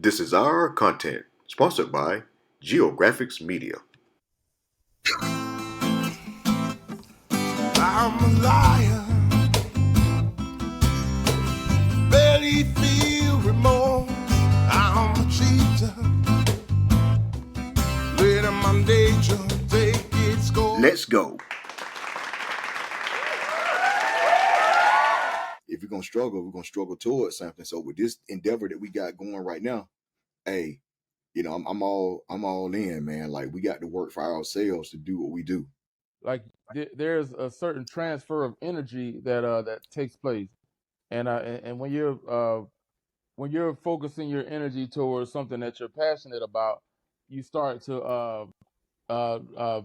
This is our content, sponsored by Geographics Media. I'm a liar, barely feel remorse. I'm a cheater, letting my nature take its course. Let's go. If we're gonna struggle towards something. So with this endeavor that we got going right now, hey, I'm all in, man. Like we got to work for ourselves to do what we do. Like there's a certain transfer of energy that takes place, and when you're focusing your energy towards something that you're passionate about, you start to uh, uh, uh,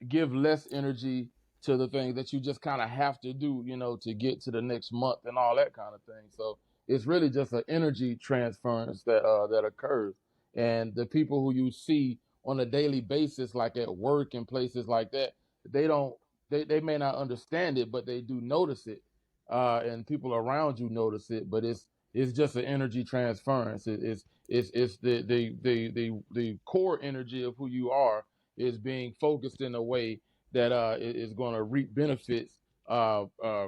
give less energy to the things that you just kind of have to do, to get to the next month and all that kind of thing. So it's really just an energy transference that occurs, and the people who you see on a daily basis, like at work and places like that, they don't they may not understand it, but they do notice it, and people around you notice it. But it's just an energy transference. It's the core energy of who you are is being focused in a way that is going to reap benefits uh, uh,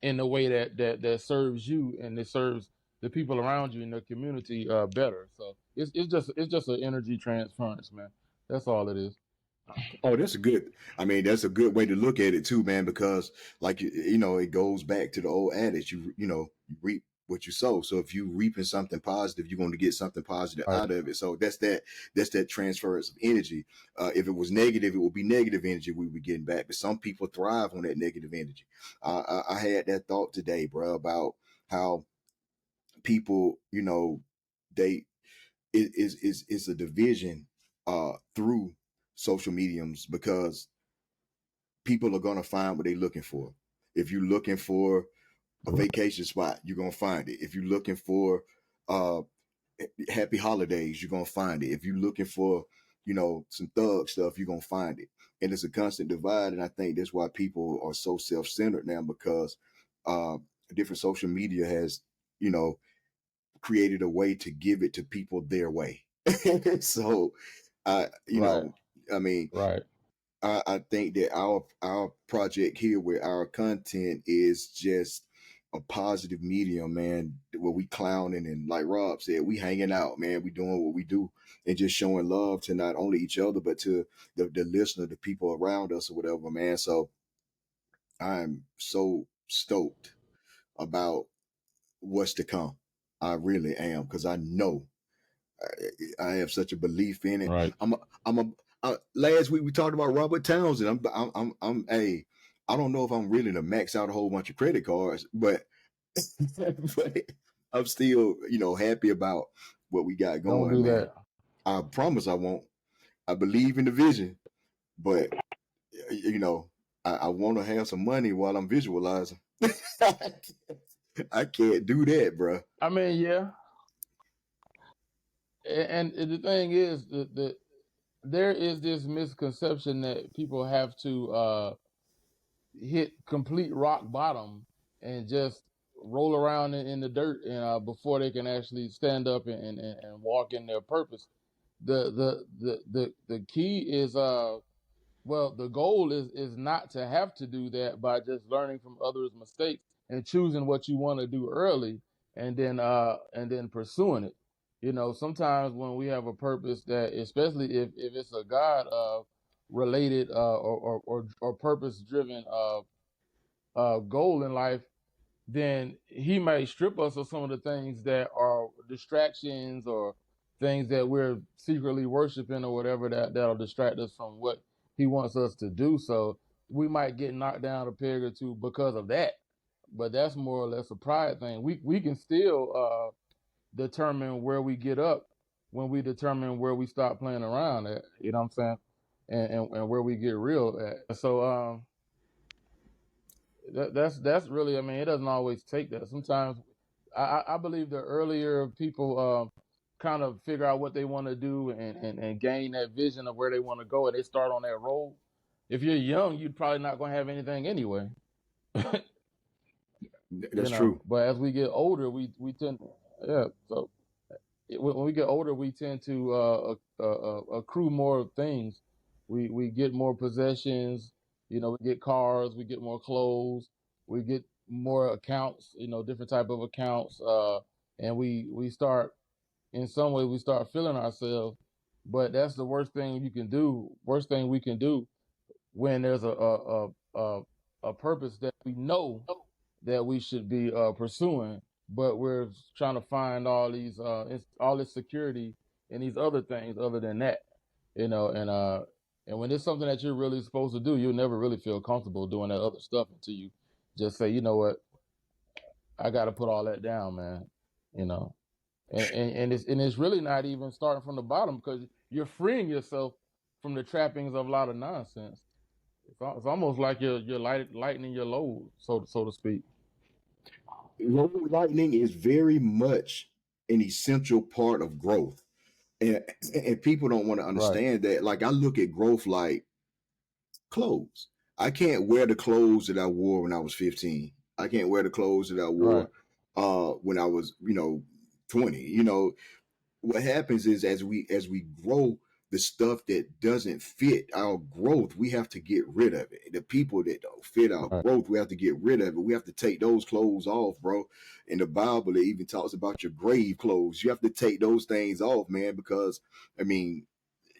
in the way that serves you and it serves the people around you in the community better. So it's just an energy transference, man. That's all it is. Oh, that's a good. I mean, that's a good way to look at it too, man. Because like it goes back to the old adage. You reap what you sow. So if you reaping something positive, you're going to get something positive Right. out of it. So that's that transference of energy. If it was negative, it would be negative energy we would be getting back. But some people thrive on that negative energy. I had that thought today, bro, about how people, they is a division through social mediums because people are gonna find what they're looking for. If you're looking for a vacation spot, you're gonna find it. If you're looking for uh happy holidays, you're gonna find it. If you're looking for, some thug stuff, you're gonna find it. And it's a constant divide. And I think that's why people are so self-centered now because uh different social media has, you know, created a way to give it to people their way. So I you Right. know, I mean, Right. I think that our project here with our content is just a positive medium, man, where we clowning and like Rob said, we hanging out, man. We doing what we do and just showing love to not only each other, but to the listener, the people around us or whatever, man. So I'm so stoked about what's to come. I really am because I know I have such a belief in it. Right. I'm a, I'm a. Last week we talked about Robert Townsend. Hey, I don't know if I'm really to max out a whole bunch of credit cards, but but I'm still, happy about what we got Don't going, do man. that. I promise I won't. I believe in the vision, but you know, I want to have some money while I'm visualizing. I can't do that, bro. I mean, yeah. And the thing is, there is this misconception that people have to hit complete rock bottom and just roll around in the dirt and before they can actually stand up and walk in their purpose. The key is well, the goal is not to have to do that by just learning from others' mistakes and choosing what you want to do early and then pursuing it. Sometimes when we have a purpose that, especially if it's a God related or purpose driven goal in life, then he may strip us of some of the things that are distractions or things that we're secretly worshiping or whatever that'll distract us from what he wants us to do. So we might get knocked down a peg or two because of that. But that's more or less a pride thing. We can still determine where we get up when we determine where we stop playing around at. You know what I'm saying? And where we get real at. So that's really, I mean, it doesn't always take that. Sometimes I believe the earlier people kind of figure out what they want to do and gain that vision of where they want to go and they start on that road. If you're young, you're probably not going to have anything anyway. That's true. But as we get older, we tend, yeah. So when we get older, we tend to accrue more things. We get more possessions. We get cars, we get more clothes, we get more accounts. Different type of accounts, and we start in some way we start feeling ourselves. But that's the worst thing you can do. Worst thing we can do when there's a purpose that we know that we should be pursuing, but we're trying to find all this security in these other things other than that, and when it's something that you're really supposed to do, you'll never really feel comfortable doing that other stuff until you just say, you know what, I got to put all that down, man. You know, and it's really not even starting from the bottom because you're freeing yourself from the trappings of a lot of nonsense. It's almost like you're lightening your load, so to speak. Low lightning is very much an essential part of growth. And, and people don't want to Right, understand that. Like, I look at growth like clothes. I can't wear the clothes that I wore when I was 15. I can't wear the clothes that I right, wore when I was, 20. What happens is as we grow, the stuff that doesn't fit our growth, we have to get rid of it. The people that don't fit our right, growth, we have to get rid of it. We have to take those clothes off, bro. In the Bible, it even talks about your grave clothes. You have to take those things off, man, because I mean,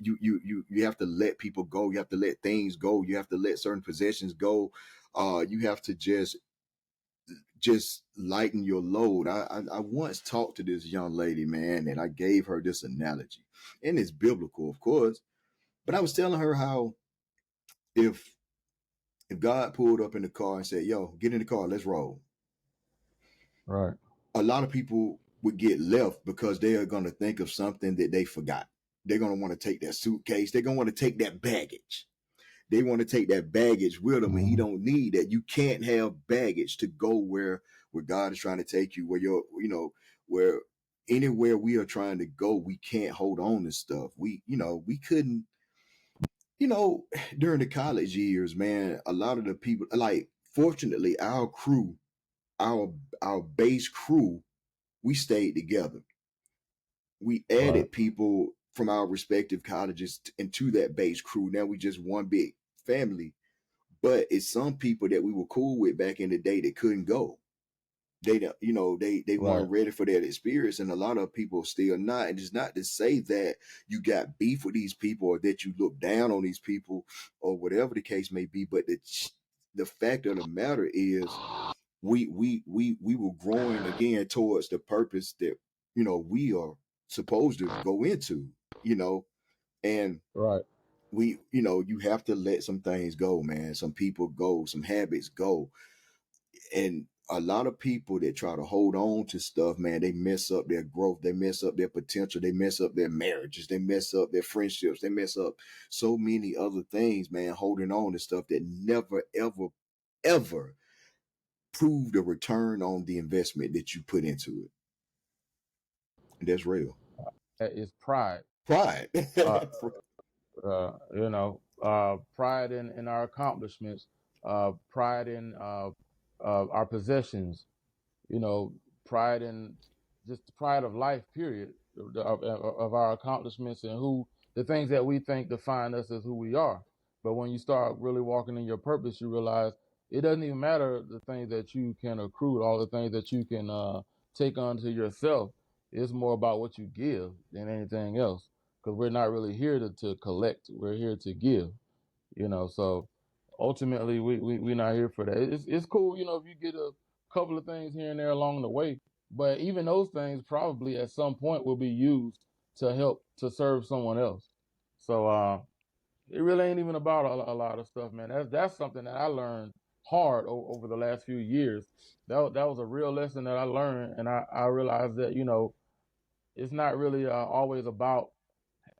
you have to let people go. You have to let things go. You have to let certain possessions go. You have to just lighten your load. I once talked to this young lady, man, and I gave her this analogy, and it's biblical, of course. But I was telling her how if if God pulled up in the car and said, "Yo, get in the car, let's roll," right, a lot of people would get left because they are going to think of something that they forgot. They're going to want to take that suitcase. They're going to want to take that baggage. They want to take that baggage with them, and he hmm, don't need that. You can't have baggage to go where God is trying to take you, where you're, where anywhere we are trying to go, we can't hold on to stuff. We couldn't, you know, during the college years, man, a lot of the people, like, fortunately, our crew, our our base crew, we stayed together. We right, added people from our respective colleges into that base crew. Now we just one big family. But it's some people that we were cool with back in the day that couldn't go. They don't, they right, weren't ready for that experience, and a lot of people still not. And it's not to say that you got beef with these people or that you look down on these people or whatever the case may be. But the fact of the matter is, we were growing again towards the purpose that we are supposed to go into. You know, and right. you have to let some things go, man. Some people go, some habits go. And a lot of people that try to hold on to stuff, man, they mess up their growth, they mess up their potential, they mess up their marriages, they mess up their friendships, they mess up so many other things, man, holding on to stuff that never, ever, ever proved a return on the investment that you put into it. And that's real. That is pride. Pride. Uh, pride in our accomplishments, pride in our possessions, you know, pride in just the pride of life, period, of our accomplishments and who the things that we think define us as who we are. But when you start really walking in your purpose, you realize it doesn't even matter the things that you can accrue, all the things that you can take onto yourself. It's more about what you give than anything else. Because we're not really here to collect, we're here to give, so ultimately we're not here for that. It's cool, if you get a couple of things here and there along the way, but even those things probably at some point will be used to help to serve someone else. So it really ain't even about a lot of stuff, man. That's something that I learned hard over the last few years. That was a real lesson that I learned, and I realized that it's not really always about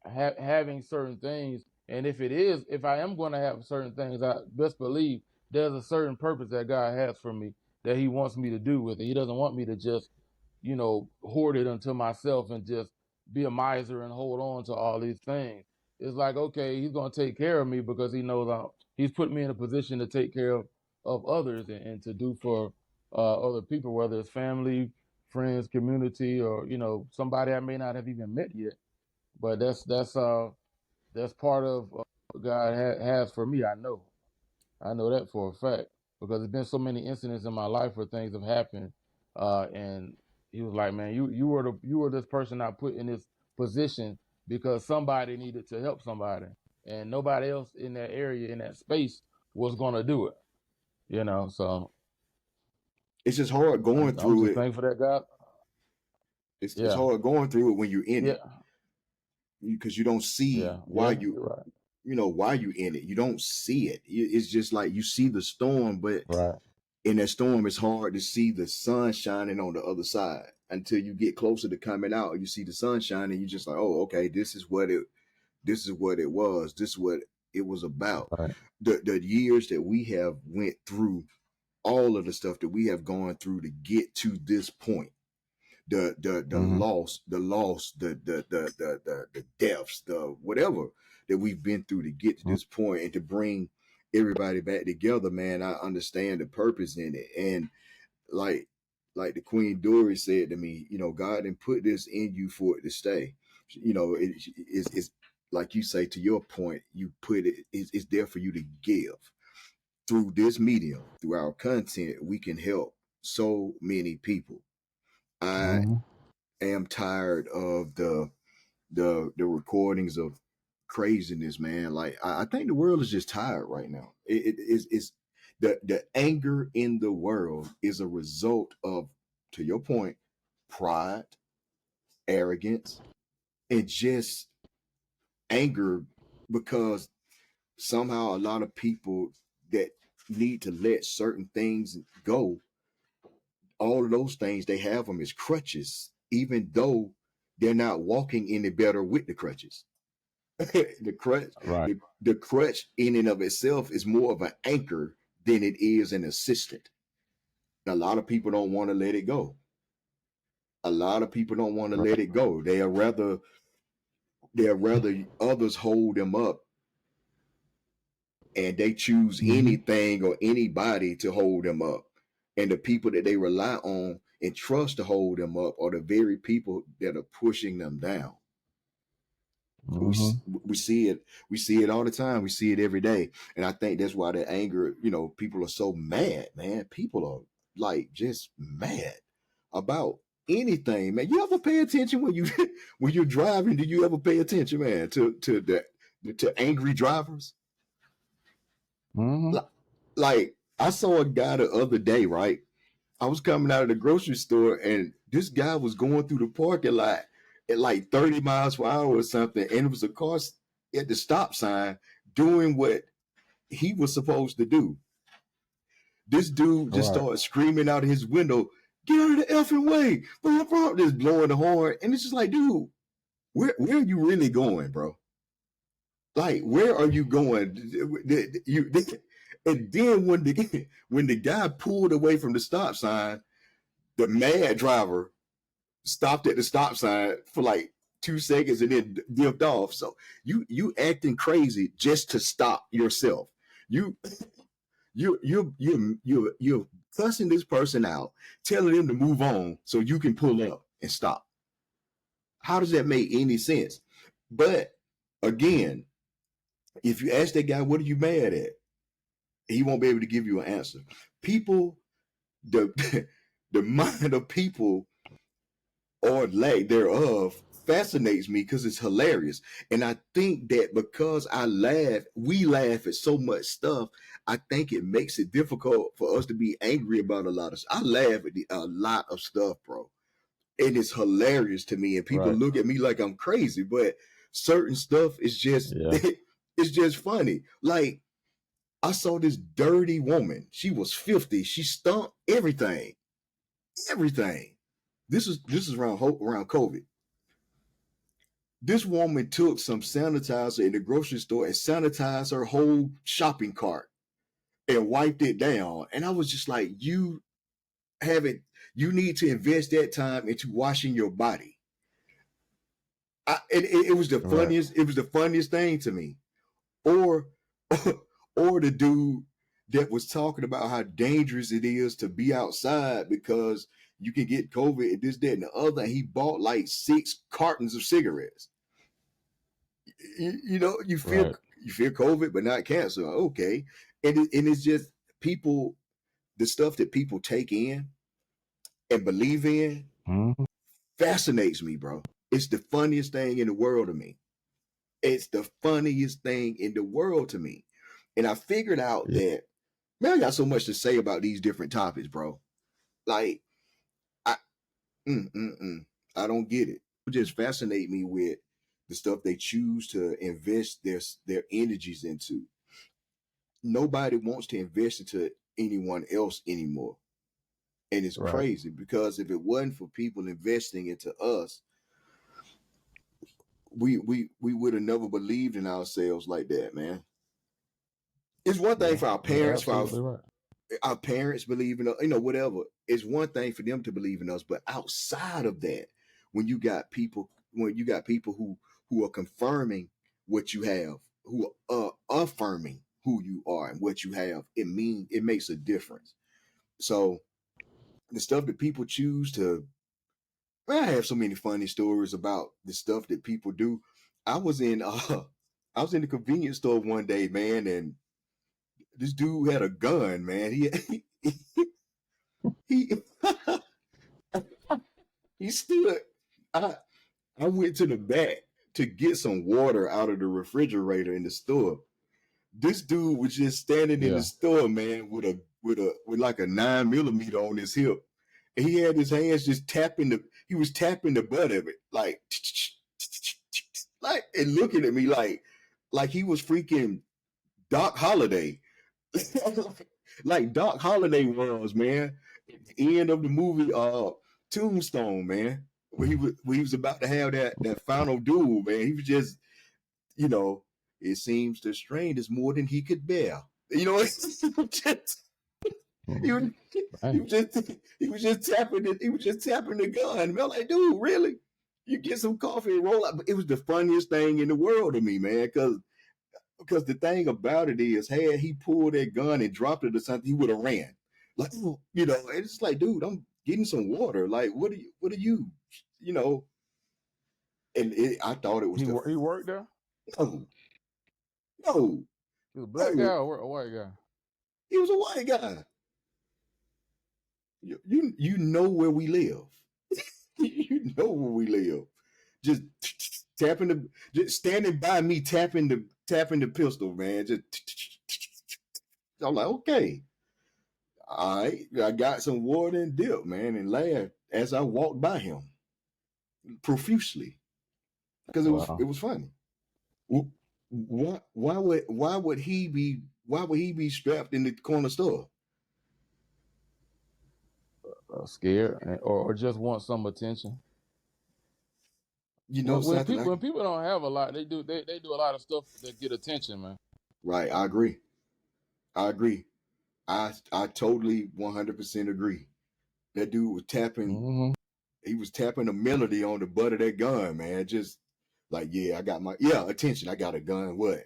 having certain things. And if I am going to have certain things, I best believe there's a certain purpose that God has for me that He wants me to do with it. He doesn't want me to just, hoard it unto myself and just be a miser and hold on to all these things. It's like, okay, He's going to take care of me because He knows He's put me in a position to take care of others and to do for other people, whether it's family, friends, community, or somebody I may not have even met yet. But that's part of what God has for me. I know that for a fact because there's been so many incidents in my life where things have happened, and He was like, "Man, you were this person I put in this position because somebody needed to help somebody, and nobody else in that area in that space was gonna do it." So It's just hard going I'm through just it. thankful that God. It's Yeah, hard going through it when you're in it yeah, because you don't see why yeah. You're right. why you in it. You don't see it. It's just like you see the storm, but Right. in that storm, it's hard to see the sun shining on the other side until you get closer to coming out. You see the sun shining, you're just like, oh, okay, this is what it was. This is what it was about. Right. The years that we have went through, all of the stuff that we have gone through to get to this point, the Mm-hmm. loss, the deaths, the whatever that we've been through to get to this point and to bring everybody back together, man. I understand the purpose in it. And like like the Queen Dory said to me, God didn't put this in you for it to stay. It's like you say, to your point, you put it's there for you to give. Through this medium, through our content, we can help so many people. I Mm-hmm. am tired of the recordings of craziness, man. Like I think the world is just tired right now. It's the anger in the world is a result of, to your point, pride, arrogance, and just anger because somehow a lot of people that need to let certain things go, all of those things they have them as crutches, even though they're not walking any better with the crutches. the crutch, Right. the crutch in and of itself is more of an anchor than it is an assistant. A lot of people don't want to let it go. A lot of people don't want to let Right. it go. They are rather others hold them up, and they choose Mm-hmm. anything or anybody to hold them up. And the people that they rely on and trust to hold them up are the very people that are pushing them down. we Mm-hmm. we see it, we see it all the time, we see it every day. And I think that's why the anger, people are so mad, man. People are like just mad about anything, man. You ever pay attention when you when you're driving? Do you ever pay attention, man, to angry drivers? Mm-hmm. Like I saw a guy the other day, right? I was coming out of the grocery store and this guy was going through the parking lot at like 30 miles per hour or something. And it was a car at the stop sign doing what he was supposed to do. This dude just Right. started screaming out of his window, "Get out of the effing way!" Just blowing the horn. And it's just like, dude, where are you really going, bro? Like, where are you going? And then when the guy pulled away from the stop sign, the mad driver stopped at the stop sign for like 2 seconds and then dipped off. So you acting crazy just to stop yourself. You you're cussing this person out, telling them to move on so you can pull up and stop. How does that make any sense? But again, if you ask that guy, what are you mad at? He won't be able to give you an answer. People, the the mind of people or lack thereof fascinates me because it's hilarious. And I think that because we laugh at so much stuff, I think it makes it difficult for us to be angry about a lot of stuff. I laugh at a lot of stuff, bro. And it's hilarious to me. And people Right. look at me like I'm crazy, but certain stuff is just Yeah. it's just funny. Like I saw this dirty woman. She was 50. She stumped everything. Everything. This is around COVID. This woman took some sanitizer in the grocery store and sanitized her whole shopping cart and wiped it down. And I was just like, haven't you need to invest that time into washing your body. It was the Right. funniest. It was the funniest thing to me. Or, or the dude that was talking about how dangerous it is to be outside because you can get COVID and this, that, and the other. And he bought like 6 cartons of cigarettes. You know, Right. you fear COVID, but not cancer. Okay, and it's just people, the stuff that people take in and believe in Mm-hmm. fascinates me, bro. It's the funniest thing in the world to me. It's the funniest thing in the world to me. And I figured out Yeah. that, man, I got so much to say about these different topics, bro. Like, I, mm, mm, mm, I don't get it. It just fascinate me with the stuff they choose to invest their energies into. Nobody wants to invest into anyone else anymore. And it's Right. crazy because if it wasn't for people investing into us, we would have never believed in ourselves like that, man. It's one thing Yeah. for our You're parents, absolutely right. our parents believe in us, you know, whatever. It's one thing for them to believe in us, but outside of that, when you got people, who are confirming what you have, who are affirming who you are and what you have, it makes a difference. So the stuff that people choose to, man, I have so many funny stories about the stuff that people do. I was in I was in the convenience store one day, man, and this dude had a gun, man. He he stood. I I went to the back to get some water out of the refrigerator in the store. This dude was just standing in the Yeah. store, man, with like a 9mm on his hip. And he had his hands just tapping he was tapping the butt of it, like like and looking at me like he was freaking Doc Holliday. Like Doc Holliday was, man. At the end of the movie Tombstone, man. Where he was about to have that final duel, man. He was just, you know, it seems the strain is more than he could bear. You know, he was, Mhm. he Dang. was just he was just tapping the gun. Man, like, dude, really? You get some coffee and roll up. It was the funniest thing in the world to me, man, because the thing about it is, had he pulled that gun and dropped it or something, he would have ran. Like, you know, it's like, dude, I'm getting some water. Like, what are you, you know? And I thought it was He worked there. no, no, He was a black guy no. or a white guy. He was a white guy. You know where we live. You know where we live. Just tapping just standing by me, tapping the pistol, man. Just I'm like, okay. All right, I got some water and dip, man, and laughed as I walked by him profusely because it Wow. was funny. Why would he be strapped in the corner store? Scared or just want some attention. You know When something? people don't have a lot, they do a lot of stuff that get attention, man. Right, I agree. I agree. I totally 100% agree. That dude was tapping. Mm-hmm. He was tapping a melody on the butt of that gun, man. Just like, yeah, I got attention. I got a gun. What?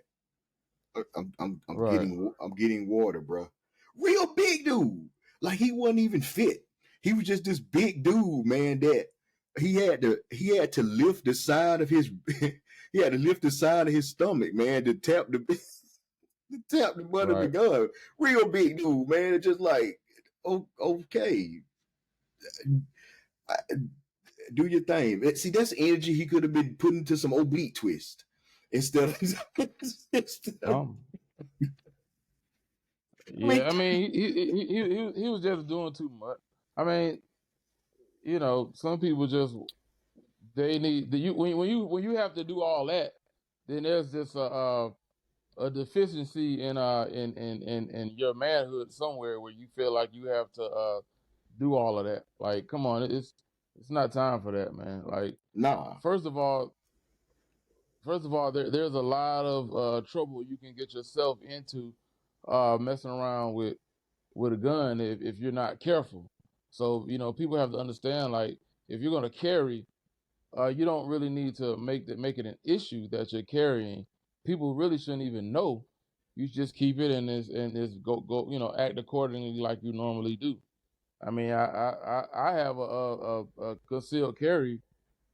Right. I'm getting water, bro. Real big dude. Like he wasn't even fit. He was just this big dude, man. That he had to lift the side of his he had to lift the side of his stomach, man, to tap the to tap the butt of the Right. gun. Real big dude, man. It's just like, okay, do your thing. See, that's energy he could have been put into some oblique twist instead of. Instead of Um. I mean, Yeah. I mean, he was just doing too much. I mean, some people just they need the you when you have to do all that, then there's just a deficiency in your manhood somewhere where you feel like you have to do all of that. Like, come on, it's not time for that, man. Like, nah, first of all, there's a lot of trouble you can get yourself into messing around with a gun if you're not careful. So people have to understand, like, if you're gonna carry, you don't really need to make it an issue that you're carrying. People really shouldn't even know. You just keep it and this go act accordingly like you normally do. I mean, I have a concealed carry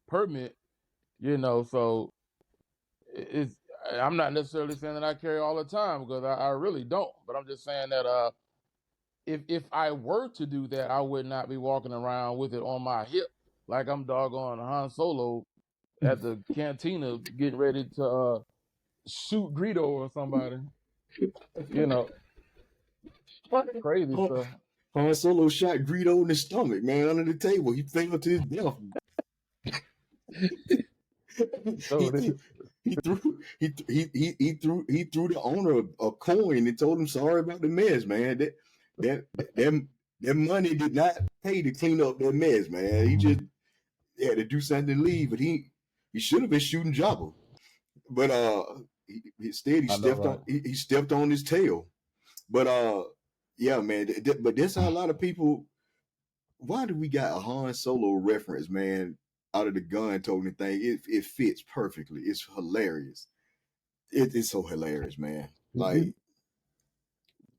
permit, so it's. I'm not necessarily saying that I carry all the time because I really don't. But I'm just saying that if I were to do that, I would not be walking around with it on my hip like I'm doggone Han Solo at the cantina getting ready to shoot Greedo or somebody. You know, crazy Han, stuff. Han Solo shot Greedo in the stomach, man, under the table. He fell to his death. he So threw he threw the owner a coin and told him sorry about the mess, man. That money did not pay to clean up that mess, man. He just had to do something to leave, but he should have been shooting Jabba. But instead I know, right? he stepped on his tail. But yeah, man. But that's how a lot of people. Why do we got a Han Solo reference, man? Out of the gun toting thing, it fits perfectly. It's hilarious. It's so hilarious, man. Like,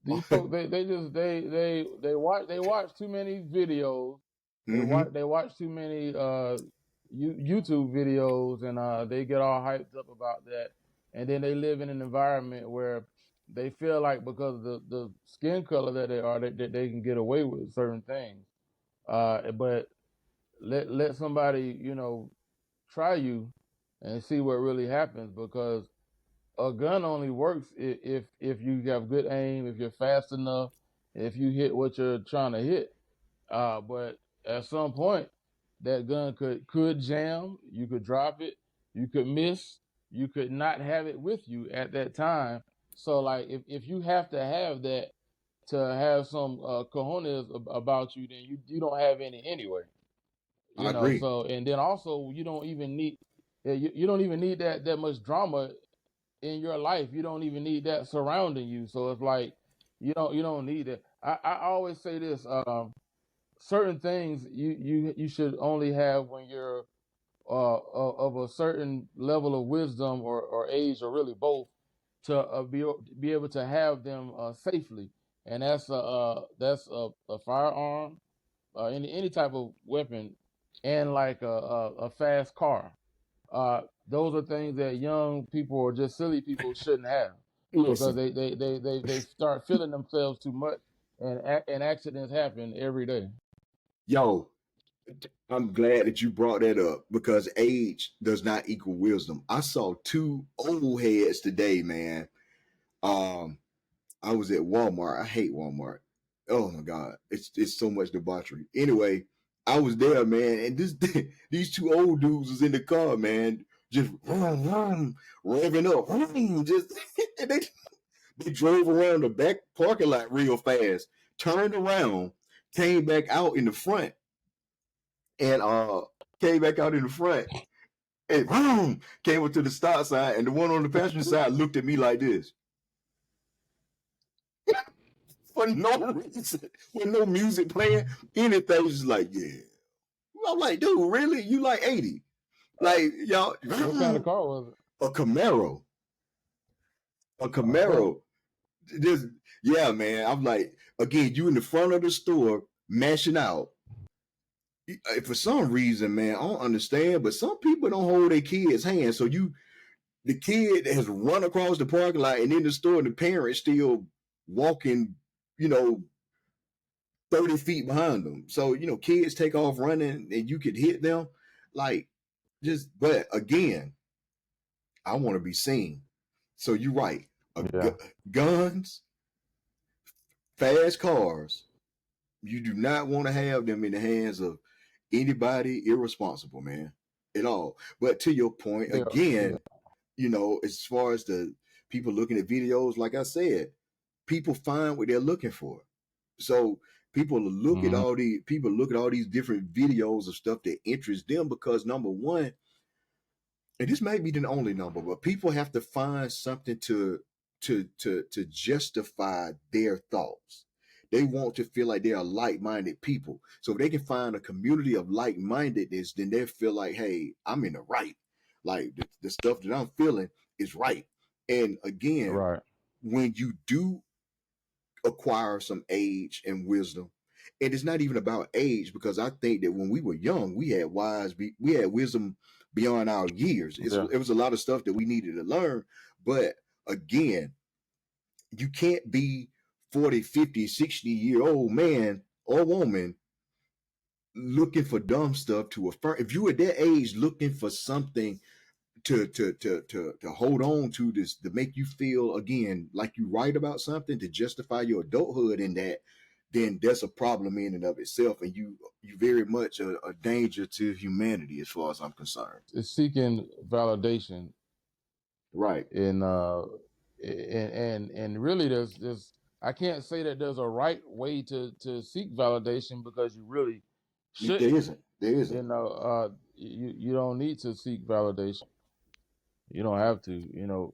These folks, they just they watch too many videos. mm-hmm. They watch too many YouTube videos, and they get all hyped up about that. And then they live in an environment where they feel like because of the skin color that they are, that they can get away with certain things. But let somebody try you and see what really happens, because a gun only works if you have good aim, if you're fast enough, if you hit what you're trying to hit. But at some point, that gun could jam. You could drop it. You could miss. You could not have it with you at that time. So, like, if you have to have that to have some cojones about you, then you don't have any anyway. I agree. So, and then also you don't even need you don't even need that much drama in your life. You don't even need that surrounding you. So it's like you don't need it. I always say this: certain things you should only have when you're of a certain level of wisdom or age, or really both, to be able to have them safely. And that's a firearm, any type of weapon, and like a fast car. Those are things that young people or just silly people shouldn't have, because Listen, they start feeling themselves too much, and accidents happen every day. yo, I'm glad that you brought that up because age does not equal wisdom. I saw two old heads today, man. Um, I was at Walmart. I hate Walmart. Oh my god, it's so much debauchery. Anyway, I was there, man, and this these two old dudes was in the car, man, just revving up, just and they drove around the back parking lot real fast, turned around, came back out in the front, and came back out in the front, and came up to the stop sign, and the one on the passenger side looked at me like this for no reason, with no music playing, anything. Just like, yeah. I'm like, dude, really? You like 80? Like, y'all, What kind of car was a Camaro, a it? Camaro. Just, yeah, man. I'm like, again, you in the front of the store mashing out. For some reason, man, I don't understand, but some people don't hold their kids' hands. So the kid has run across the parking lot and in the store, and the parents still walking, you know, 30 feet behind them. So, kids take off running and you could hit them. Like, but again, I want to be seen. So you're right. Yeah, Guns, fast cars, you do not want to have them in the hands of anybody irresponsible, man, at all. But to your point, yeah, again, as far as the people looking at videos, like I said, people find what they're looking for. So hmm people look at all these different videos of stuff that interests them because number one, and this might be the only number, but people have to find something to justify their thoughts. They want to feel like they are like-minded people. So if they can find a community of like-mindedness, then they feel like, hey, I'm in the right. Like the stuff that I'm feeling is right. And again, right. when you do acquire some age and wisdom, And it's not even about age, because I think that when we were young, we had wisdom beyond our years. Yeah. It was a lot of stuff that we needed to learn. But again, you can't be 40, 50, 60-year old man or woman looking for dumb stuff to affirm. If you at that age looking for something to hold on to, this to make you feel again like you right about something, to justify your adulthood in that, then that's a problem in and of itself, and you very much a danger to humanity as far as I'm concerned. It's seeking validation, Right. and really there's I can't say that there's a right way to seek validation, because you really There shouldn't. isn't. There isn't. You don't need to seek validation. You don't have to.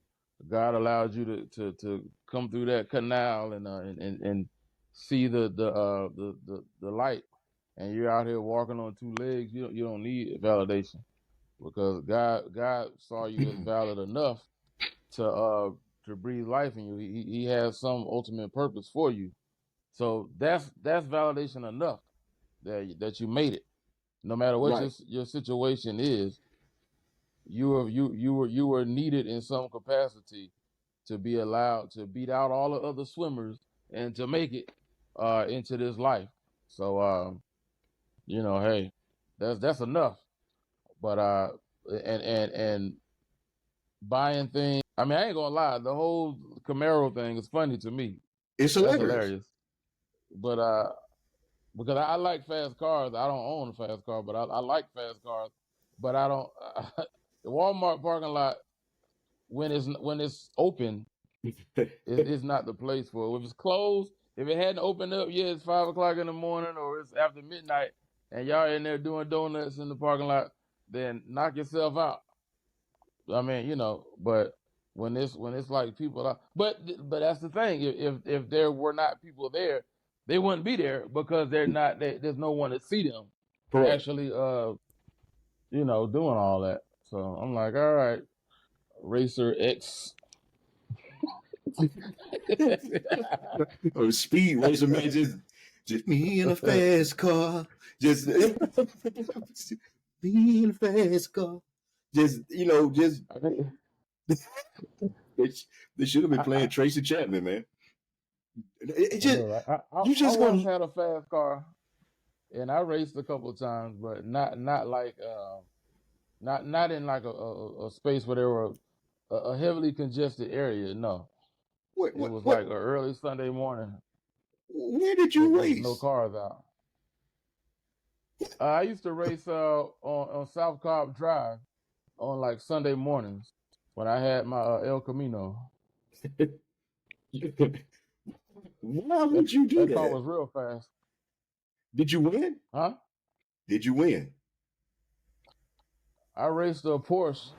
God allowed you to come through that canal and see the light, and you're out here walking on two legs. You don't need validation, because God saw you as valid enough to breathe life in you. He has some ultimate purpose for you. So that's validation enough that you made it. No matter what Right. your situation is, you were needed in some capacity to be allowed to beat out all the other swimmers and to make it into this life. So hey, that's enough. But and buying things. I mean, I ain't gonna lie. The whole Camaro thing is funny to me. It's That's hilarious. hilarious. But because I like fast cars. I don't own a fast car, but I like fast cars. But I don't. The Walmart parking lot, when it's open, it's not the place for it. If it's closed, if it hadn't opened up yet, it's 5 o'clock in the morning or it's after midnight, and y'all in there doing donuts in the parking lot, then knock yourself out. I mean, but when it's like people are, but that's the thing. If there were not people there, they wouldn't be there, because they're not. There's no one to see them Correct. actually, doing all that. So I'm like, all right, Racer X. Or speed racer, man, just me in a fast car, just me in a fast car, just I think they, they should have been I, playing Tracy Chapman, man. It I just know, right? I just once gonna had a fast car, and I raced a couple of times, but not like not in like a space where there were a heavily congested area. No, it was what like an early Sunday morning where did you with no race? cars out. I used to race on South Cobb Drive on like Sunday mornings when I had my El Camino. Why That would you do that car that? was real fast, Did you win? huh? Did you win? I raced a Porsche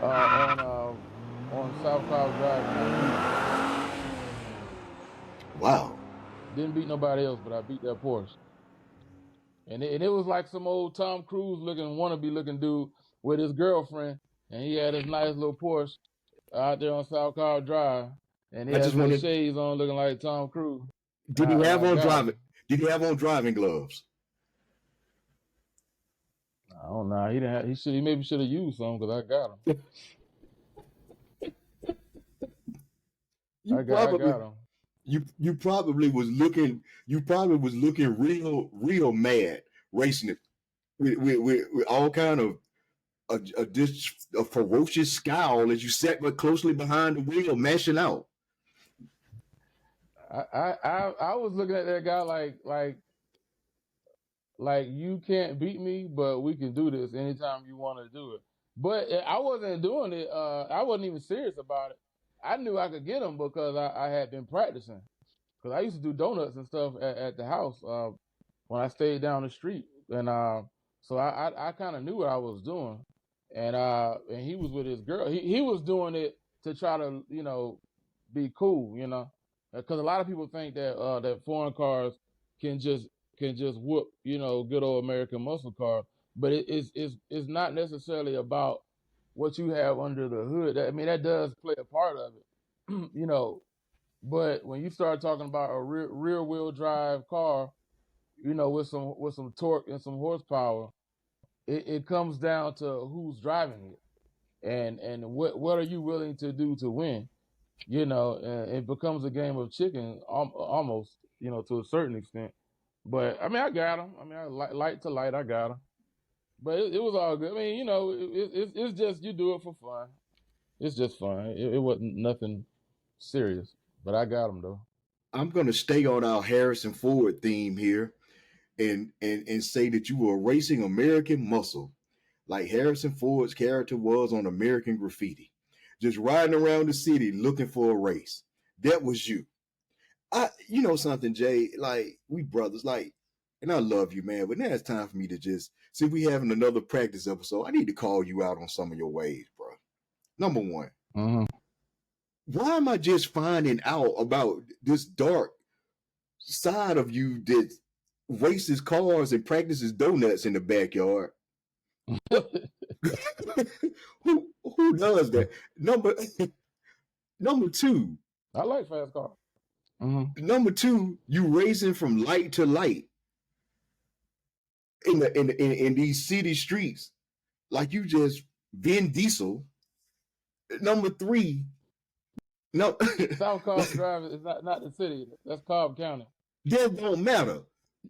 on South Cobb Drive, and I beat it. Wow. Didn't beat nobody else, but I beat that Porsche. And it was like some old Tom Cruise looking wannabe looking dude with his girlfriend, and he had his nice little Porsche out there on South Cobb Drive, and he I had just his little wanted. shades on looking like Tom Cruise. Did he And have I on got driving? him. Did he have on driving gloves? I don't know. He didn't. He maybe should have used some, because I got him. You I got probably him. you probably was looking real mad racing it with all kind of a ferocious scowl as you sat but closely behind the wheel mashing out. I was looking at that guy like you can't beat me, but we can do this anytime you want to do it. But I wasn't doing it. I wasn't even serious about it. I knew I could get him because I had been practicing. Because I used to do donuts and stuff at the house when I stayed down the street, and so I kind of knew what I was doing, and he was with his girl. He was doing it to try to be cool, because a lot of people think that foreign cars can just whoop good old American muscle car, but it's not necessarily about what you have under the hood. I mean, that does play a part of it, But when you start talking about a rear wheel drive car, with some torque and some horsepower, it comes down to who's driving it and what are you willing to do to win. And it becomes a game of chicken almost, to a certain extent. But I mean, I got him. I mean, light to light, I got him. But it was all good. I mean, it's just you do it for fun. It's just fun. It wasn't nothing serious. But I got him though. I'm gonna stay on our Harrison Ford theme here and say that you were racing American muscle, like Harrison Ford's character was on American Graffiti, just riding around the city looking for a race. That was you. You know something, Jay? Like we brothers, like, and I love you, man. But now it's time for me to just see if we having another practice episode. I need to call you out on some of your ways, bro. Number one, Mm-hmm. why am I just finding out about this dark side of you that races cars and practices donuts in the backyard? who does that? Number two. I like fast cars. Mm-hmm. Number two, you racing from light to light in these city streets, like you just Vin Diesel. Number three, no, South Cobb Drive is not the city. That's Cobb County. that don't matter.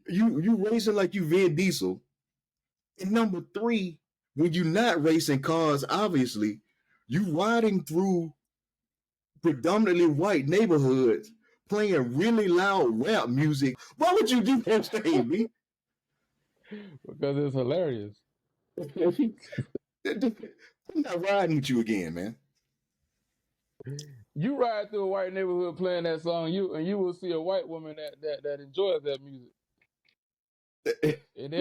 You racing like you Vin Diesel. And number three, when you're not racing cars, obviously, you riding through predominantly white neighborhoods playing really loud rap music. Why would you do that, Stevie? Because it's hilarious. I'm not riding with you again, man. You ride through a white neighborhood playing that song, you will see a white woman that enjoys that music. And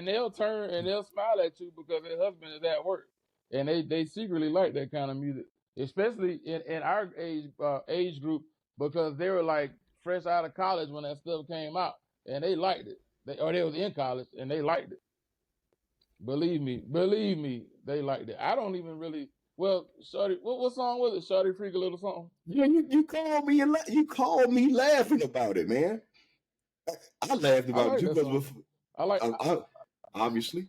they'll turn and they'll smile at you because their husband is at work, and they secretly like that kind of music, especially in our age group, because they were like fresh out of college when that stuff came out, and they liked it. They was in college and they liked it. Believe me, they liked it. I don't even really. Well, Shorty, what song was it? Shorty Freak a Little Something. Yeah, you called me laughing about it, man. I laughed I about it like too that because song. I like. obviously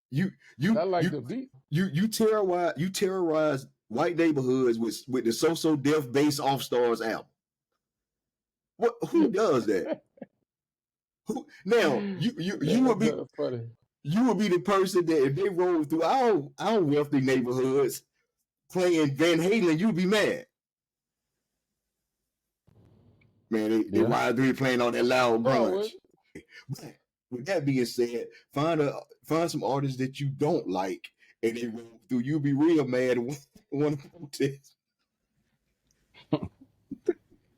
you I like the you beat. you terrorize white neighborhoods with the So Deaf Bass All Stars album. Who does that? Who now you would be That's funny. you would be the person that if they roll through our wealthy neighborhoods playing Van Halen, you'd be mad. Man, they Yeah. ride through playing all that loud Bro, grunge. But with that being said, find some artists that you don't like and they roll through. You'll be real mad and want to protest.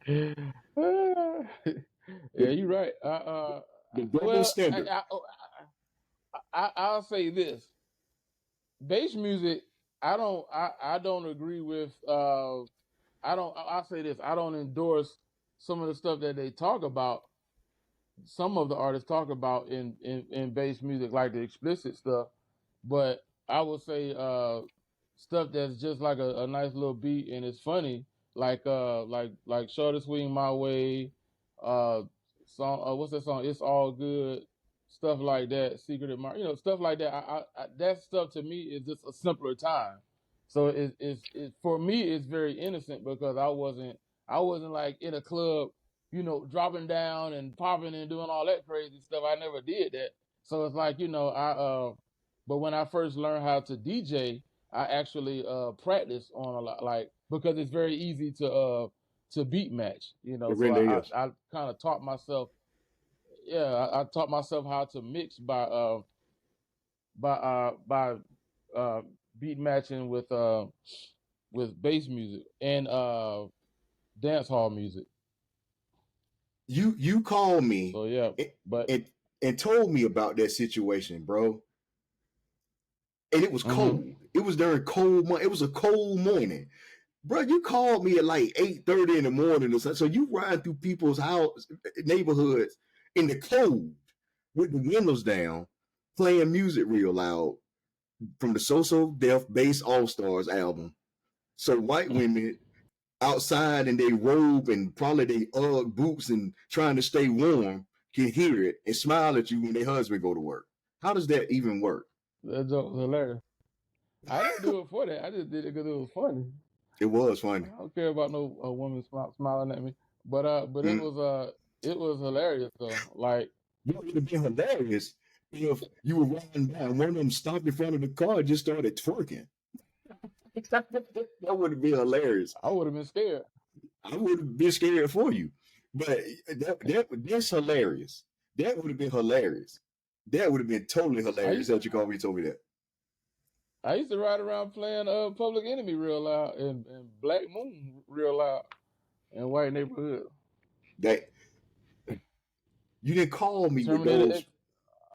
yeah, you're right. The double Well, standard. I'll say this: bass music. I don't agree with. I'll say this: I don't endorse some of the stuff that they talk about. Some of the artists talk about in bass music, like the explicit stuff. But I would say stuff that's just like a nice little beat and it's funny, like Shorty Swing My Way, uh song what's that song? It's All Good, stuff like that, Secret Admirer, stuff like that. That stuff to me is just a simpler time. So it for me it's very innocent because I wasn't like in a club, dropping down and popping and doing all that crazy stuff. I never did that. So it's like, but when I first learned how to DJ, I actually practiced on a lot, like because it's very easy to beat match, It So really is. I kind of taught myself, yeah, I taught myself how to mix by beat matching with bass music and dance hall music. You called me So yeah, but and told me about that situation, bro. And it was mhm. cold. It was during cold month. It was a cold morning. Bro, you called me at like 8:30 in the morning or something. So you ride through people's house neighborhoods in the cold with the windows down, playing music real loud from the So Deaf Bass All Stars album. So white women outside in their robe and probably they Ugg boots and trying to stay warm can hear it and smile at you when their husband go to work. How does that even work? That joke was hilarious. I didn't do it for that. I just did it because it was funny. It was I funny. don't care about no woman smiling at me. But Mm. it was hilarious though. Like It would have been hilarious if you were riding by and one of them stopped in front of the car and just started twerking. That would have been hilarious. I would have been scared. I would have been scared for you. But that's hilarious. That would have been hilarious. That would have been totally hilarious that you called me and told me that. I used to ride around playing Public Enemy real loud and Black Moon real loud in white neighborhood. That you didn't call me with Terminator those.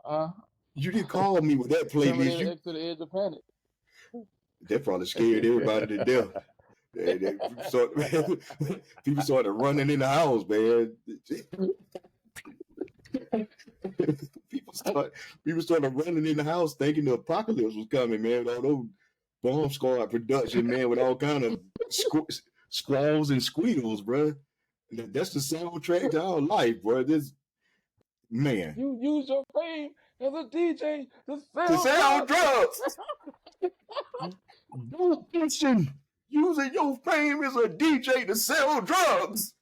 X, You didn't call me with that playlist. Terminator X to the Edge of Panic. That probably scared everybody to death. People started running in the house, man. people started running in the house thinking the apocalypse was coming, man. All those bomb squad production, man, with all kind of squalls and squeals, bro. That's the soundtrack to our life, bro. This man. You use your fame as a DJ to sell drugs. Don't mention using your fame as a DJ to sell drugs.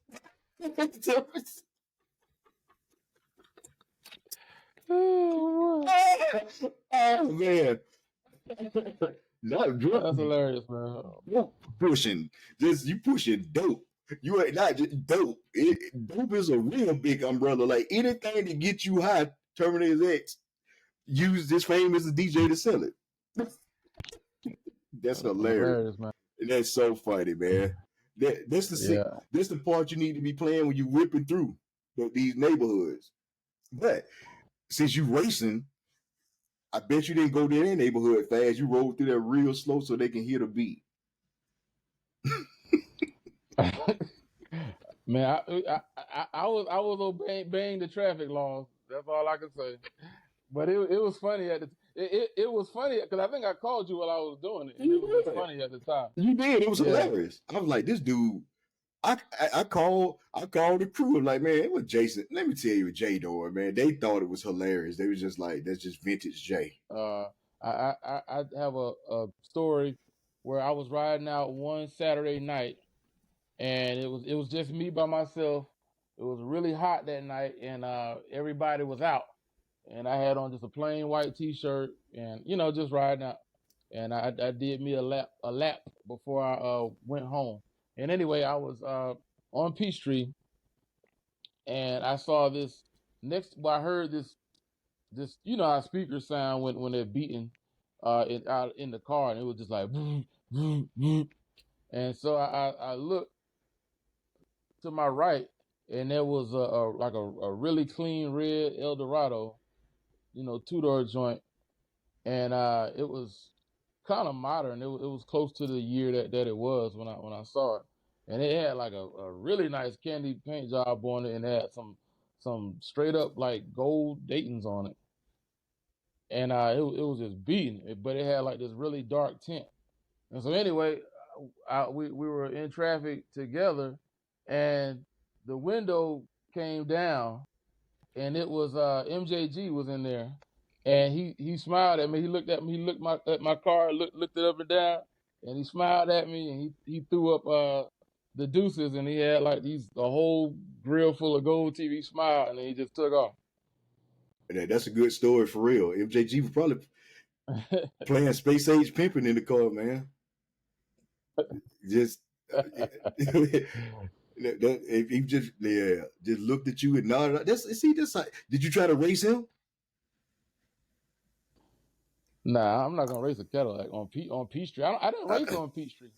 Oh man. Not drugs. That's hilarious, man. Pushing. You pushing dope. You ain't not just dope. Dope is a real big umbrella. Like anything to get you high, Terminator X, use this fame as a DJ to sell it. That's hilarious, man. That's so funny, man. That's the part you need to be playing when you whipping through these neighborhoods. But since you racing, I bet you didn't go to their neighborhood fast. You rode through there real slow so they can hear the beat. Man, I was obeying the traffic laws. That's all I can say. But it was funny it was funny because I think I called you while I was doing it, and it was funny at the time. You did. It was hilarious. I was like, this dude. I called the crew. I'm like, man, it was Jason. Let me tell you what Jay doing, man. They thought it was hilarious. They was just like, that's just vintage Jay. I have a story where I was riding out one Saturday night, and it was just me by myself. It was really hot that night, and everybody was out, and I had on just a plain white T-shirt, and just riding out, and I did me a lap before I went home. And anyway, I was on Peachtree, and I saw this I heard this how speakers sound when they're beating out in the car, and it was just like boom, boom, boom. And so I looked to my right, and there was a really clean red Eldorado, two-door joint, and it was kind of modern. It was close to the year that it was when I saw it, and it had like a really nice candy paint job on it, and it had some straight up like gold Dayton's on it, and it was just beating, but it had like this really dark tint. And so anyway, we were in traffic together, and the window came down, and it was MJG was in there. And he smiled at me. He looked at me. He looked at my car, looked it up and down, and he smiled at me. And he threw up the deuces, and he had like a whole grill full of gold TV smile, and then he just took off. That's a good story for real. MJG was probably playing space age pimping in the car, man. Just if he just looked at you and nodded. Did you try to race him? Nah, I'm not gonna race a Cadillac on Peachtree. I didn't race on Peachtree.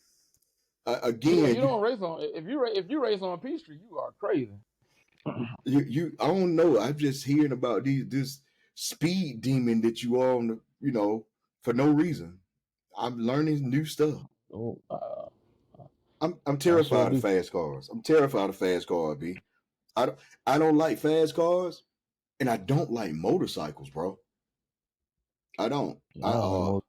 Again, you don't race on if you race on Peachtree, you are crazy. I don't know. I'm just hearing about this speed demon that you are on, for no reason. I'm learning new stuff. Oh, I'm terrified of fast cars. I'm terrified of fast cars, B. I don't like fast cars, and I don't like motorcycles, bro. I don't. I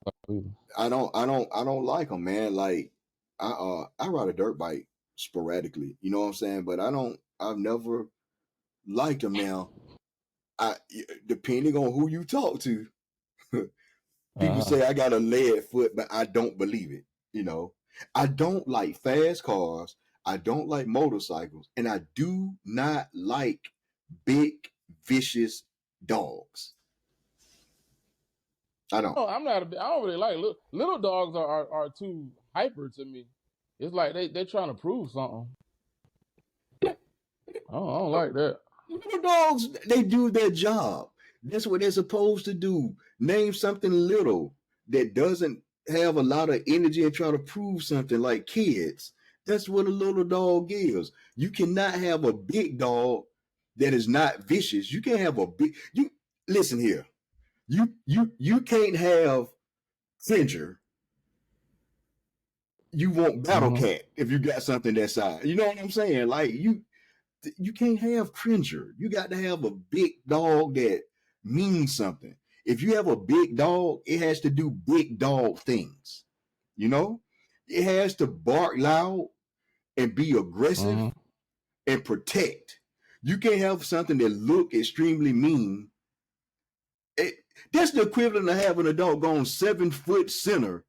don't like them, man. Like I ride a dirt bike. sporadically. You know what I'm saying? But I've never liked them now. I Depending on who you talk to, people Uh-huh. say I got a lead foot, but I don't believe it. You know, I don't like fast cars. I don't like motorcycles, and I do not like big, vicious dogs. I don't. Oh, I'm not. I don't really like little dogs. Are too hyper to me. It's like they trying to prove something. I don't like that. Little dogs, they do their job. That's what they're supposed to do. Name something little that doesn't have a lot of energy and try to prove something like kids. That's what a little dog is. You cannot have a big dog that is not vicious. You can't have a big you listen here. You can't have Ginger. You want Battle Mm-hmm. Cat if you got something that size. You know what I'm saying? Like you can't have Cringer. You got to have a big dog that means something. If you have a big dog, it has to do big dog things. You know, it has to bark loud and be aggressive Mm-hmm. and protect. You can't have something that look extremely mean. It, that's the equivalent of having a doggone 7 foot center,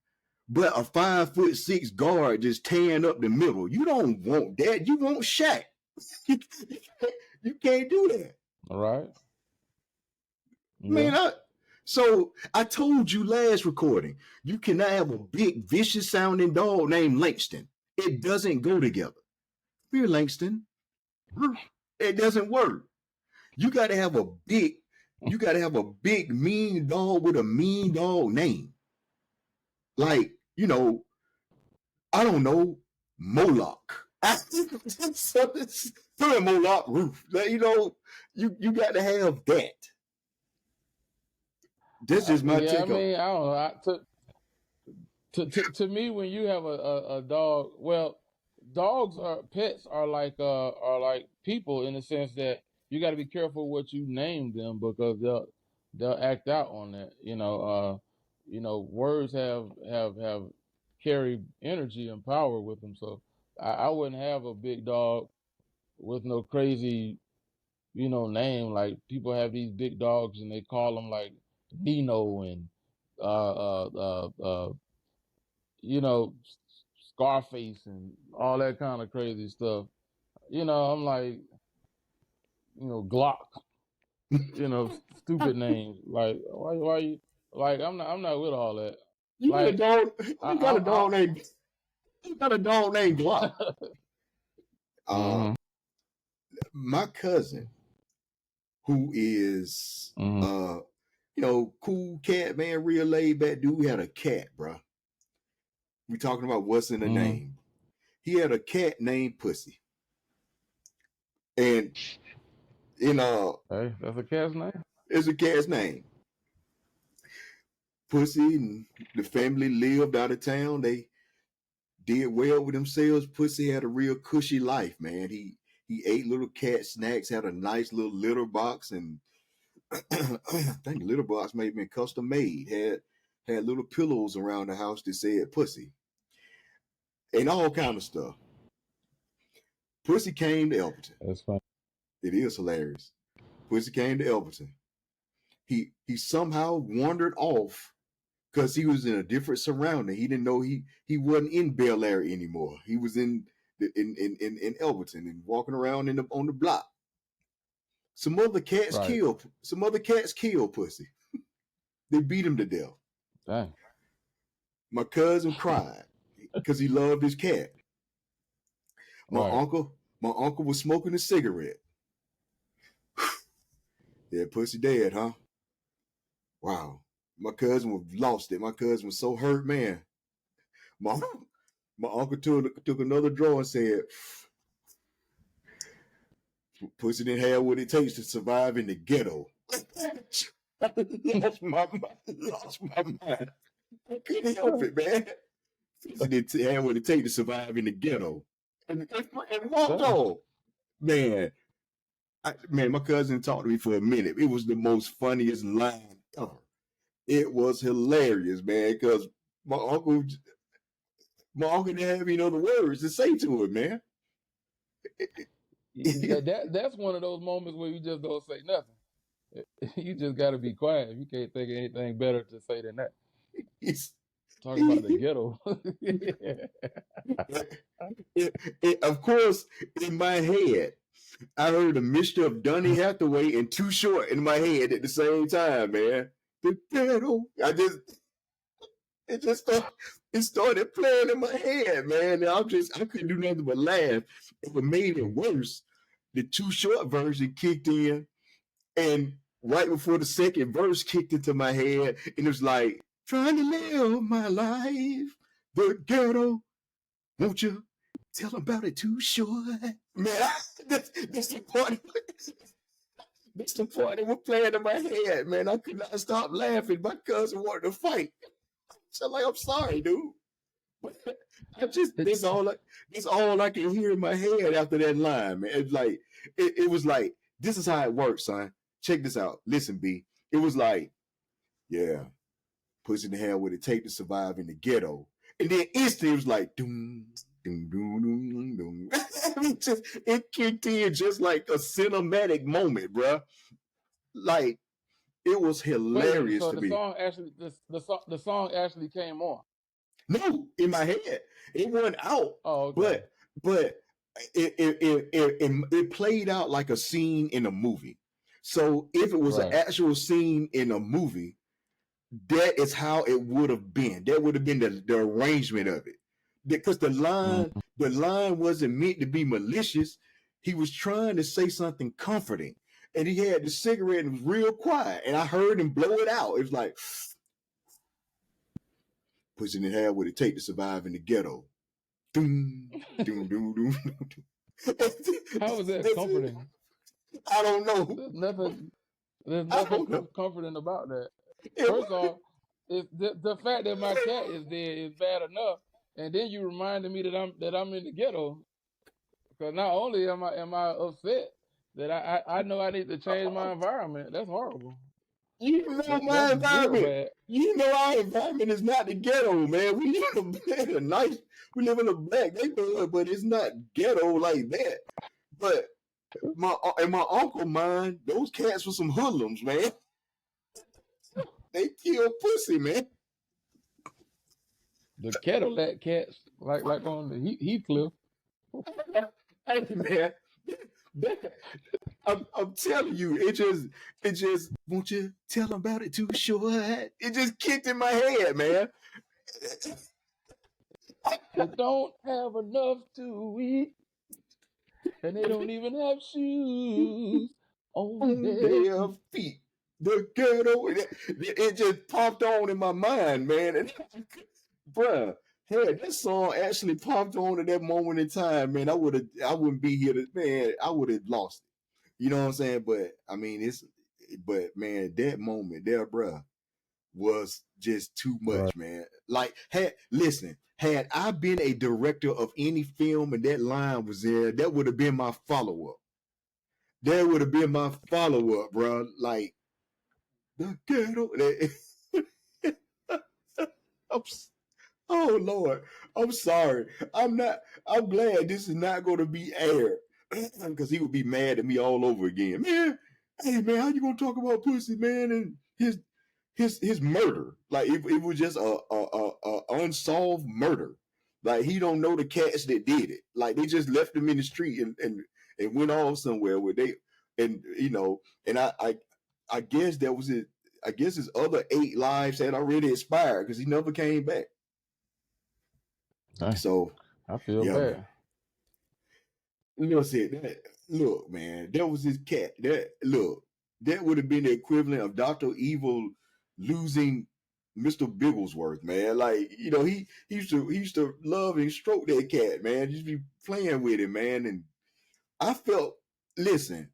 but a 5'6" guard just tearing up the middle. You don't want that. You want Shaq. You can't do that. All right. Man, Yeah. so I told you last recording, you cannot have a big, vicious sounding dog named Langston. It doesn't go together. Fear Langston. It doesn't work. You gotta have a big, you gotta have a big mean dog with a mean dog name. Like, I don't know, Moloch. Something Moloch roof. Like, you gotta have that. That's just my Yeah. I take on it. mean, I don't know. To me, when you have a dog, well, dogs are pets are like people in the sense that you got to be careful what you name them because they'll act out on that. Words have carry energy and power with them. So I wouldn't have a big dog with no crazy name. Like people have these big dogs and they call them like Nino and uh uh uh, uh you know, Scarface and all that kind of crazy stuff. I'm like, Glock, stupid names. Like, why you, like, I'm not with all that. You got a Like, dog. I, You got a I, dog named. You got a dog named Glock. Uh, mm-hmm, my cousin, who is mm-hmm, cool cat man, real laid back dude, had a cat, bro. We talking about what's in the mm-hmm. name. He had a cat named Pussy, and Hey, that's a cat's name. it's a cat's name. Pussy and the family lived out of town. They did well with themselves. Pussy had a real cushy life, man. He ate little cat snacks, had a nice little litter box, and I think the litter box may have been custom made. Had little pillows around the house that said "pussy" and all kind of stuff. Pussy came to Elberton. That's fine. It is hilarious. Pussy came to Elberton. He somehow wandered off because he was in a different surrounding. He didn't know he wasn't in Bel Air anymore. He was in Elberton and walking around on the block. Right. Some other cats killed Pussy. They beat him to death. Dang. My cousin cried because he loved his cat. My Right. uncle, my uncle was smoking a cigarette. Yeah, Pussy dead, huh? Wow. My cousin was lost it. My cousin was so hurt, man. My my uncle took another drawer and said, "Pussy didn't have what it takes to survive in the ghetto." Lost my mind. I couldn't help it, man. Pussy didn't have what it takes to survive in the ghetto, and walked Dang. on. Man, man, my cousin talked to me for a minute. It was the most funniest line ever. It was hilarious, man, because my uncle, my uncle didn't have any other words to say to it, man. That's one of those moments where you just don't say nothing. You just got to be quiet. You can't think of anything better to say than that. It's, Talk about the ghetto. of course, in my head, I heard a mixture of Donny Hathaway and Too Short in my head at the same time, man. The ghetto. It started playing in my head, man. And I couldn't do nothing but laugh. It made it worse. The Too Short version kicked in, and right before the second verse kicked into my head, and it was like, trying to live my life, the ghetto. Won't you tell about it Too Short? Man, that's the part. That's the part that was playing in my head, man. I could not stop laughing. My cousin wanted to fight. So like, I'm sorry, dude. But I just that's all I can hear in my head after that line, man. It's like it was like, this is how it works, son. Check this out. Listen, B. It was like, yeah, pussy in the hand what it take to survive in the ghetto. And then instantly it was like doom, doom, doom, doom, doom. It kicked in just like a cinematic moment, bro. Like, it was Wait a minute. hilarious So to the me. song actually, the song actually came on. No, in my head, it wasn't out, Oh, okay. but it played out like a scene in a movie. So if it was an Right. actual scene in a movie, that is how it would have been. That would have been the arrangement of it, because Mhm. the line wasn't meant to be malicious. He was trying to say something comforting, and he had the cigarette and was real quiet, and I heard him blow it out. It was like, pushing it hard what it take to survive in the ghetto. Doom, doom, doom, doom. How was that comforting? I don't know. There's nothing. There's I nothing don't know. comforting about that. It First was, off, the fact that my cat is dead is bad enough, and then you reminded me that I'm in the ghetto. Because not only am I upset that I know I need to change my environment. That's horrible. you know my That's real environment. bad. You know our environment is not the ghetto, man. We live in a nice, we live in a black neighborhood, but it's not ghetto like that. But my uncle mine, those cats were some hoodlums, man. They kill pussy, man. The Cadillac cats, like on the Heathcliff. Hey, man. I'm telling you, it just, won't you tell them about it Too Short? It just kicked in my head, man. They don't have enough to eat, and they don't even have shoes on On their their feet. feet. The ghetto. It just popped on in my mind, man. And bruh, hey, that song actually popped on at that moment in time, man. I wouldn't be here to, man, I would have lost it. You know what I'm saying? But I mean, but man, that moment there, bruh, was just too Right. much, man. Like, had I been a director of any film and that line was there, that would have been my follow up. That would have been my follow up, bro. Like, the ghetto. I'm, oh Lord, I'm sorry. I'm not. I'm glad this is not going to be aired because he would be mad at me all over again, man. Hey man, how you gonna talk about pussy, man, and his murder? Like, it was just a unsolved murder. Like, he don't know the cats that did it. Like, they just left him in the street and went off somewhere where they, and and I guess that was it. I guess his other 8 lives had already expired because he never came back. Dang, So I feel yeah, man. bad. Said that. Look, man, that was his cat. That would have been the equivalent of Dr. Evil losing Mr. Bigglesworth, man. Like, he used to love and stroke that cat, man. Just be playing with him, man. And I felt, listen,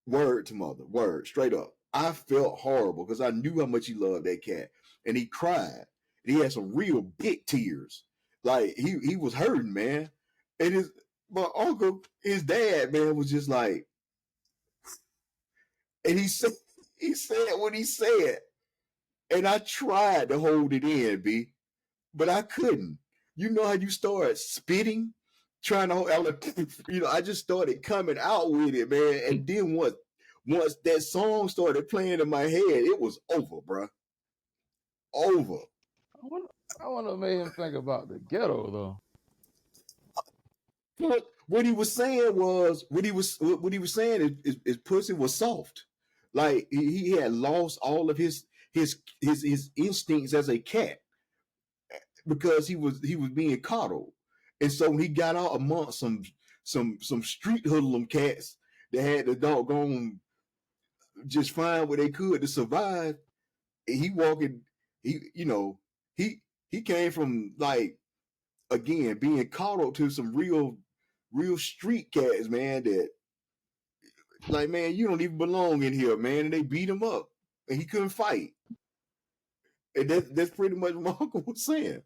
word to mother, word, straight up. I felt horrible because I knew how much he loved that cat. And he cried. And he had some real big tears. Like, he was hurting, man. And my uncle, his dad, man, was just like, and he said what he said. And I tried to hold it in, B, but I couldn't. You know how you start spitting trying to, I just started coming out with it, man. And then once that song started playing in my head, it was over, bro. Over. I want to make him think about the ghetto though. What he was saying was is pussy was soft. Like he had lost all of his instincts as a cat because he was being coddled. And so when he got out amongst some street hoodlum cats that had the doggone just find what they could to survive, and he walking he you know he came from, like, again, being coddled to some real street cats, man, that, like, man, you don't even belong in here, man. And they beat him up and he couldn't fight. And that's pretty much what my uncle was saying.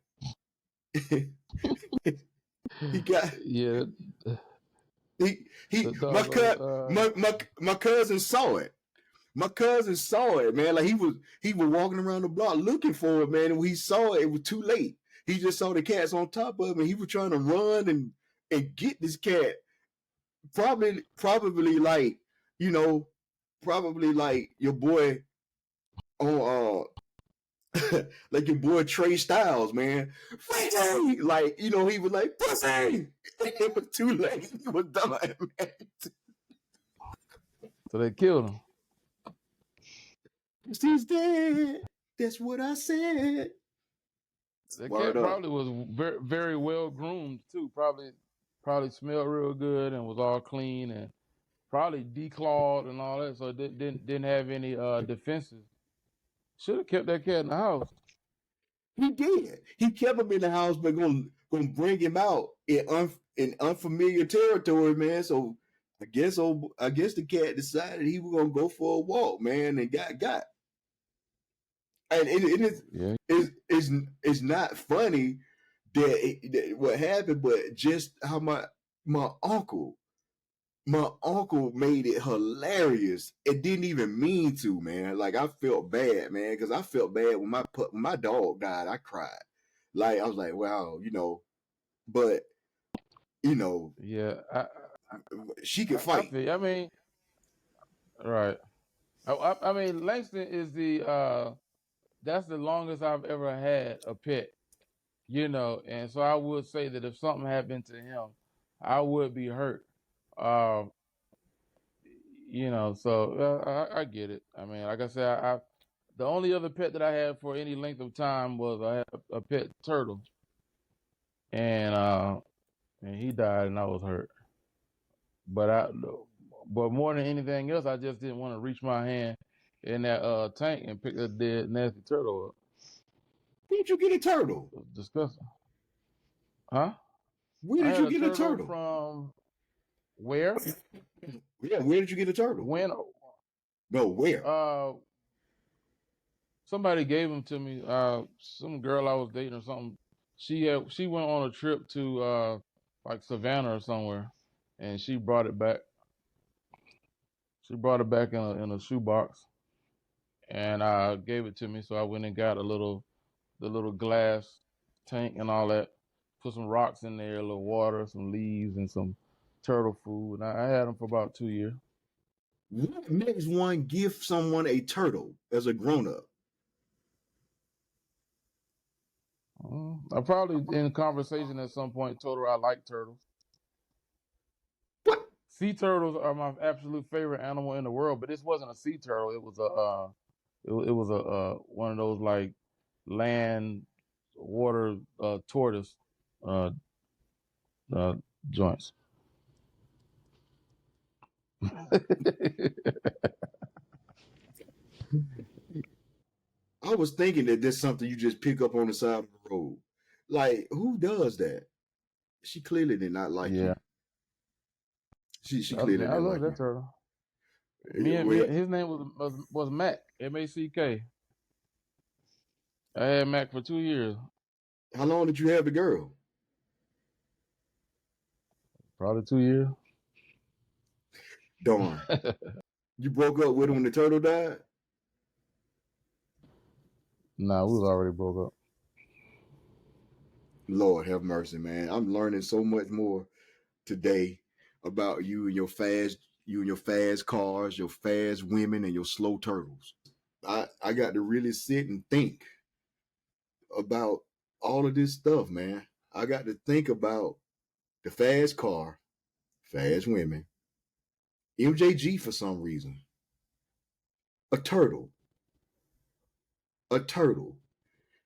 He got Yeah, he the dog. my cousin saw it. My cousin saw it, man. Like he was walking around the block looking for it, man. And when he saw it, it was too late. He just saw the cats on top of him, and he was trying to run and get this cat. Probably like, probably like your boy on like your boy Trey Styles, man. Pussy! Like, he was like, pussy! It was too late. He was done, man. So they killed him. He's dead. That's what I said. The Word cat up. probably was very, very well groomed too. Probably smelled real good and was all clean and probably declawed and all that. So it didn't have any defenses. Should have kept that cat in the house. He did. He kept him in the house, but gonna bring him out in unfamiliar territory, man. So I guess the cat decided he was gonna go for a walk, man, and got. And it is Yeah. it's not funny that what happened, but just how my uncle made it hilarious. It didn't even mean to, man. Like, I felt bad, man, because I felt bad when my dog died. I cried. Like, I was like, wow, but Yeah. she could I fight. feel. I mean, right. I mean, Langston is that's the longest I've ever had a pet. And so I would say that if something happened to him, I would be hurt. Um, so I get it. I mean, like I said, the only other pet that I had for any length of time was I had a pet turtle, and he died, and I was hurt. But but more than anything else, I just didn't want to reach my hand in that tank and pick that dead nasty turtle up. Where did you get a turtle? It was disgusting, huh? Where I did had you a get a turtle turtle? from where? Yeah, where did you get a turtle? When? No, where? Somebody gave him to me. Some girl I was dating or something. She went on a trip to like Savannah or somewhere, and she brought it back. She brought it back in a shoebox, and gave it to me. So I went and got the little glass tank and all that. Put some rocks in there, a little water, some leaves, and some turtle food. And I had them for about 2 years. What makes one give someone a turtle as a grown up? I probably in conversation at some point told her I like turtles. What? Sea turtles are my absolute favorite animal in the world, but this wasn't a sea turtle. It was it was a one of those like land water tortoise uh, uh, joints. I was thinking that that's something you just pick up on the side of the road. Like, who does that? She clearly did not like Yeah, you. She clearly I didn't love like that you. turtle. Well, His name was Mac, Mack. I had Mac for 2 years, how long did you have the girl? probably 2 years. Darn. You broke up with her when the turtle died? Nah, we was already broke up. Lord have mercy, man. I'm learning so much more today about you and your fast cars, your fast women, and your slow turtles. I got to really sit and think about all of this stuff, man. I got to think about the fast car, fast women, MJG for some reason, a turtle, a turtle.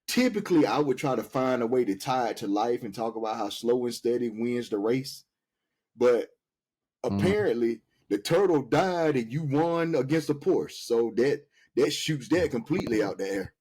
Typically, I would try to find a way to tie it to life and talk about how slow and steady wins the race. But apparently, the turtle died and you won against a Porsche. So that shoots that completely out the air.